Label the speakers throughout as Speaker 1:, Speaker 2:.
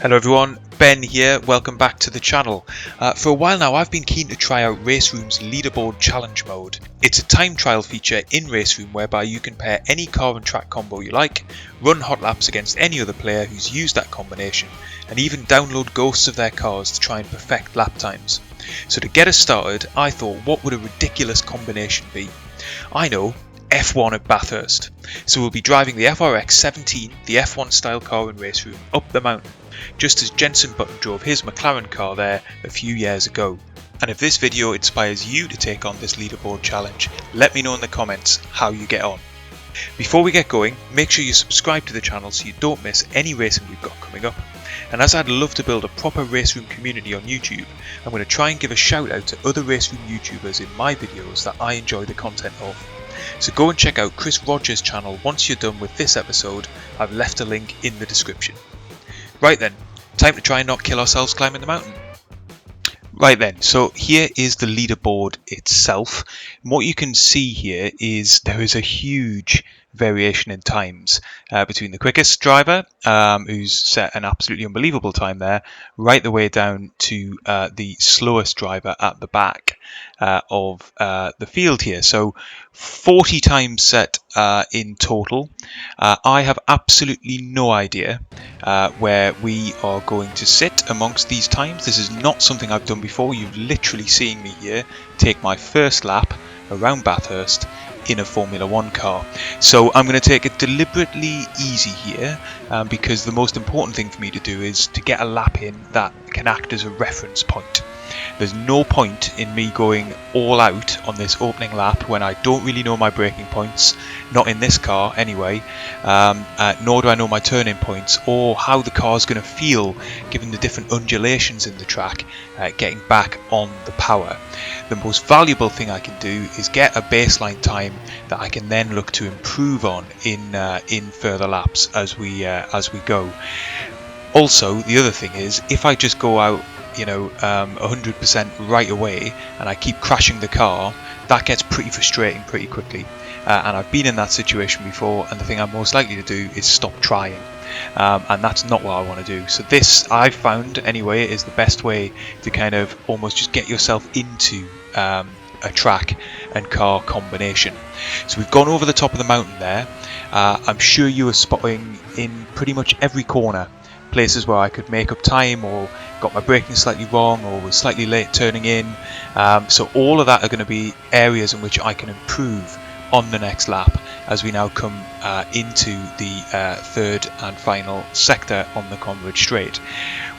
Speaker 1: Hello everyone, Ben here, welcome back to the channel. For a while now I've been keen to try out RaceRoom's Leaderboard Challenge mode. It's a time trial feature in RaceRoom whereby you can pair any car and track combo you like, run hot laps against any other player who's used that combination, and even download ghosts of their cars to try and perfect lap times. So to get us started, I thought, what would a ridiculous combination be? I know, F1 at Bathurst. So we'll be driving the FRX 17, the F1 style car in RaceRoom, up the mountain, just as Jenson Button drove his McLaren car there a few years ago. And if this video inspires you to take on this leaderboard challenge, let me know in the comments how you get on. Before we get going, make sure you subscribe to the channel so you don't miss any racing we've got coming up. And as I'd love to build a proper RaceRoom community on YouTube, I'm going to try and give a shout out to other RaceRoom YouTubers in my videos that I enjoy the content of. So go and check out Chris Rogers' channel once you're done with this episode. I've left a link in the description. Right then, time to try and not kill ourselves climbing the mountain. Right then, so here is the leaderboard itself. And what you can see here is there is a huge variation in times between the quickest driver, who's set an absolutely unbelievable time there, right the way down to the slowest driver at the back of the field here. So 40 times set in total. I have absolutely no idea where we are going to sit amongst these times. This is not something I've done before. You've literally seen me here take my first lap around Bathurst in a Formula 1 car. So I'm going to take it deliberately easy here because the most important thing for me to do is to get a lap in that can act as a reference point. There's no point in me going all out on this opening lap when I don't really know my braking points, not in this car anyway, nor do I know my turning points or how the car's going to feel given the different undulations in the track, getting back on the power. The most valuable thing I can do is get a baseline time that I can then look to improve on in further laps as we go. Also, the other thing is, if I just go out 100% right away and I keep crashing the car, that gets pretty frustrating pretty quickly, and I've been in that situation before, and the thing I'm most likely to do is stop trying, and that's not what I want to do. So this, I've found anyway, is the best way to kind of almost just get yourself into a track and car combination. So we've gone over the top of the mountain there. I'm sure you are spotting in pretty much every corner places where I could make up time or got my braking slightly wrong or was slightly late turning in. So all of that are going to be areas in which I can improve on the next lap as we now come into the third and final sector on the Converge Straight.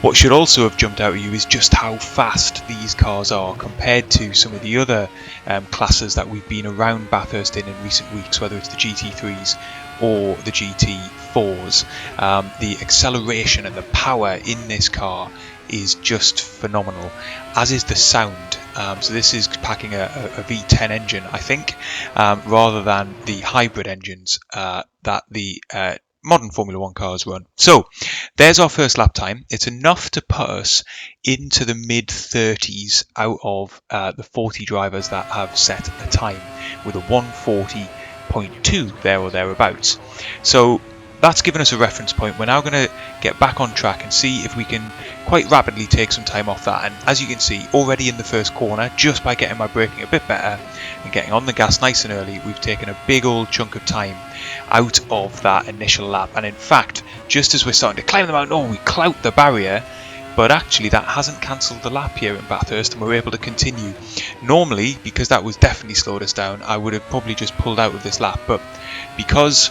Speaker 1: What should also have jumped out at you is just how fast these cars are compared to some of the other classes that we've been around Bathurst in recent weeks, whether it's the GT3s or the GT4s. The acceleration and the power in this car is just phenomenal, as is the sound. So this is packing a V10 engine, I think, rather than the hybrid engines that the modern Formula 1 cars run. So there's our first lap time. It's enough to put us into the mid-30s out of the 40 drivers that have set a time with a 140.2 there or thereabouts. So that's given us a reference point. We're now going to get back on track and see if we can quite rapidly take some time off that. And as you can see, already in the first corner, just by getting my braking a bit better and getting on the gas nice and early, we've taken a big old chunk of time out of that initial lap. And in fact, just as we're starting to climb the mountain, we clout the barrier, but actually that hasn't cancelled the lap here in Bathurst and we're able to continue. Normally, because that was definitely slowed us down, I would have probably just pulled out of this lap, but because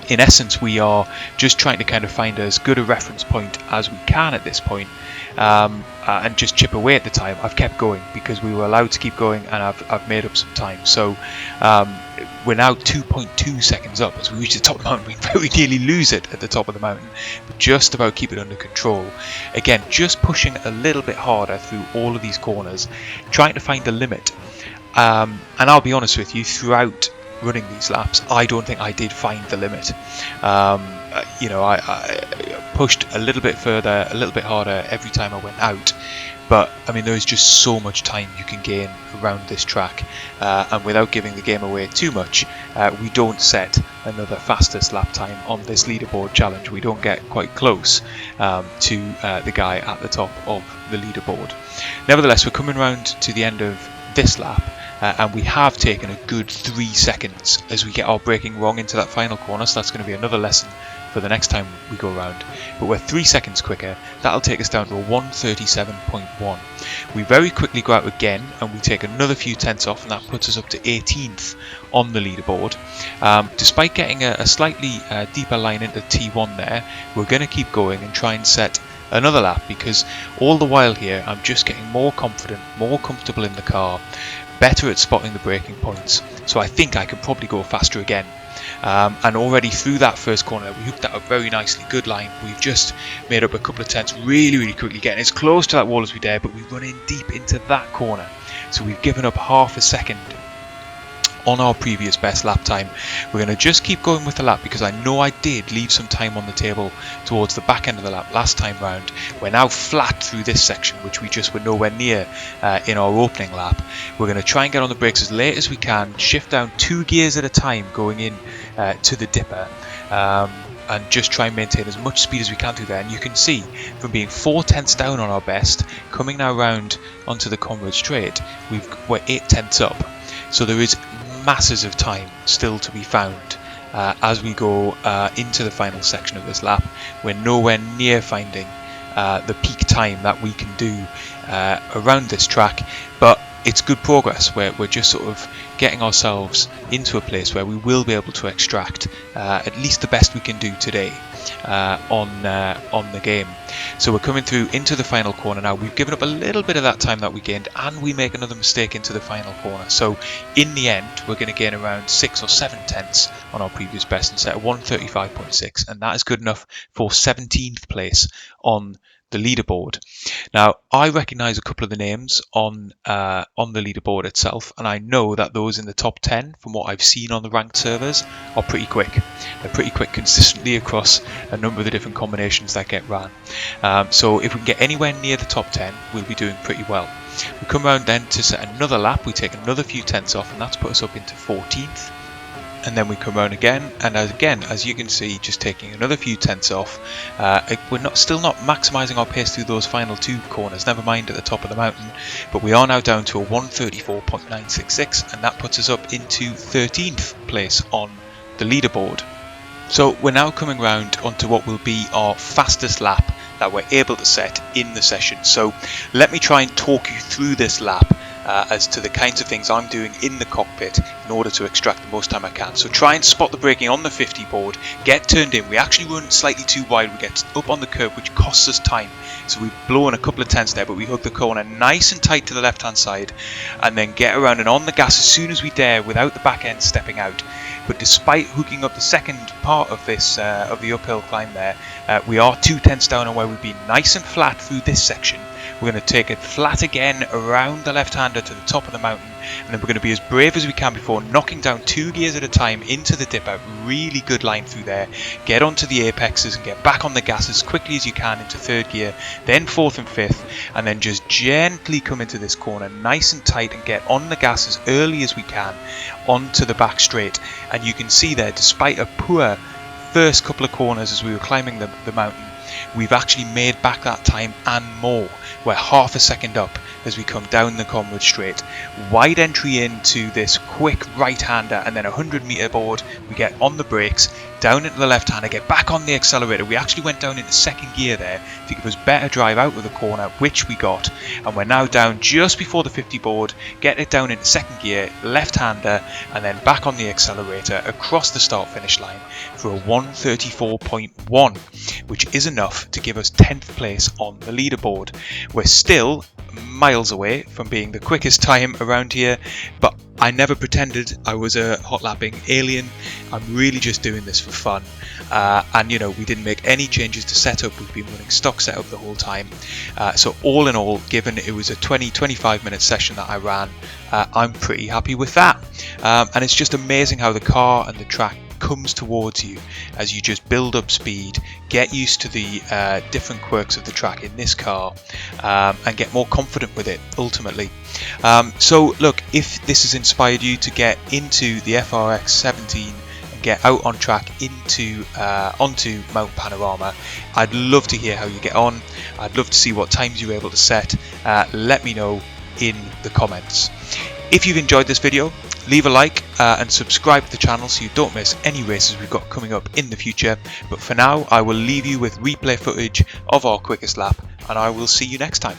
Speaker 1: in essence we are just trying to kind of find as good a reference point as we can at this point, and just chip away at the time, I've kept going because we were allowed to keep going, and I've made up some time. So we're now 2.2 seconds up as we reach the top of the mountain. We nearly lose it at the top of the mountain, but just about keep it under control. Again, just pushing a little bit harder through all of these corners, trying to find the limit. And I'll be honest with you, throughout running these laps, I don't think I did find the limit. I pushed a little bit further, a little bit harder every time I went out, but I mean there is just so much time you can gain around this track, and without giving the game away too much, we don't set another fastest lap time on this leaderboard challenge. We don't get quite close to the guy at the top of the leaderboard. Nevertheless, we're coming round to the end of this lap, and we have taken a good 3 seconds as we get our braking wrong into that final corner, so that's going to be another lesson for the next time we go around. But we're 3 seconds quicker. That'll take us down to a 1:37.1. We very quickly go out again and we take another few tenths off, and that puts us up to 18th on the leaderboard. Despite getting a slightly deeper line into T1 there, we're going to keep going and try and set another lap, because all the while here I'm just getting more confident, more comfortable in the car, better at spotting the braking points, so I think I can probably go faster again. And already through that first corner we hooked that up very nicely, good line. We've just made up a couple of tenths really quickly, getting as close to that wall as we dare, but we've run in deep into that corner, so we've given up half a second on our previous best lap time. We're going to just keep going with the lap, because I know I did leave some time on the table towards the back end of the lap last time round. We're now flat through this section, which we just were nowhere near in our opening lap. We're going to try and get on the brakes as late as we can, shift down 2 gears at a time going in to the dipper, and just try and maintain as much speed as we can through there. And you can see from being 4 tenths down on our best, coming now round onto the Comrade Straight, we're 8 tenths up. So there is masses of time still to be found as we go into the final section of this lap. We're nowhere near finding the peak time that we can do around this track, but it's good progress. We're just sort of getting ourselves into a place where we will be able to extract at least the best we can do today on the game. So we're coming through into the final corner now. We've given up a little bit of that time that we gained, and we make another mistake into the final corner. So in the end, we're going to gain around 6 or 7 tenths on our previous best and set a 1:35.6, and that is good enough for 17th place on the leaderboard. Now, I recognise a couple of the names on the leaderboard itself, and I know that those in the top 10, from what I've seen on the ranked servers, are pretty quick. They're pretty quick consistently across a number of the different combinations that get ran. So if we can get anywhere near the top 10, we'll be doing pretty well. We come around then to set another lap. We take another few tenths off, and that's put us up into 14th. And then we come around again, and as you can see, just taking another few tenths off. We're still not maximising our pace through those final 2 corners, never mind at the top of the mountain, but we are now down to a 1:34.966, and that puts us up into 13th place on the leaderboard. So we're now coming round onto what will be our fastest lap that we're able to set in the session. So let me try and talk you through this lap as to the kinds of things I'm doing in the cockpit in order to extract the most time I can. So try and spot the braking on the 50 board, get turned in. We actually run slightly too wide, we get up on the curb, which costs us time. So we've blown a couple of tenths there, but we hook the corner nice and tight to the left hand side, and then get around and on the gas as soon as we dare without the back end stepping out. But despite hooking up the second part of this of the uphill climb there, we are 2 tenths down on where we've been nice and flat through this section. We're going to take it flat again around the left-hander to the top of the mountain, and then we're going to be as brave as we can before knocking down 2 gears at a time into the dipper. Really good line through there. Get onto the apexes and get back on the gas as quickly as you can into 3rd gear, then 4th and 5th, and then just gently come into this corner nice and tight and get on the gas as early as we can onto the back straight. And you can see there, despite a poor first couple of corners as we were climbing the mountain, we've actually made back that time and more. We're half a second up as we come down the Comrade Straight. Wide entry into this quick right-hander, and then a 100-metre board. We get on the brakes, down into the left-hander, get back on the accelerator. We actually went down into 2nd gear there to give us better drive out of the corner, which we got. And we're now down just before the 50 board, get it down into 2nd gear, left-hander, and then back on the accelerator across the start-finish line for a 1:34.1, which is enough to give us 10th place on the leaderboard. We're still miles away from being the quickest time around here, but I never pretended I was a hot lapping alien. I'm really just doing this for fun, and you know, we didn't make any changes to setup. We've been running stock setup the whole time, so all in all, given it was a 20-25 minute session that I ran, I'm pretty happy with that. And it's just amazing how the car and the track comes towards you as you just build up speed, get used to the different quirks of the track in this car, and get more confident with it ultimately. So look, if this has inspired you to get into the FRX 17 and get out on track onto Mount Panorama, I'd love to hear how you get on. I'd love to see what times you're able to set. Let me know in the comments. If you've enjoyed this video, leave a like and subscribe to the channel so you don't miss any races we've got coming up in the future. But for now, I will leave you with replay footage of our quickest lap, and I will see you next time.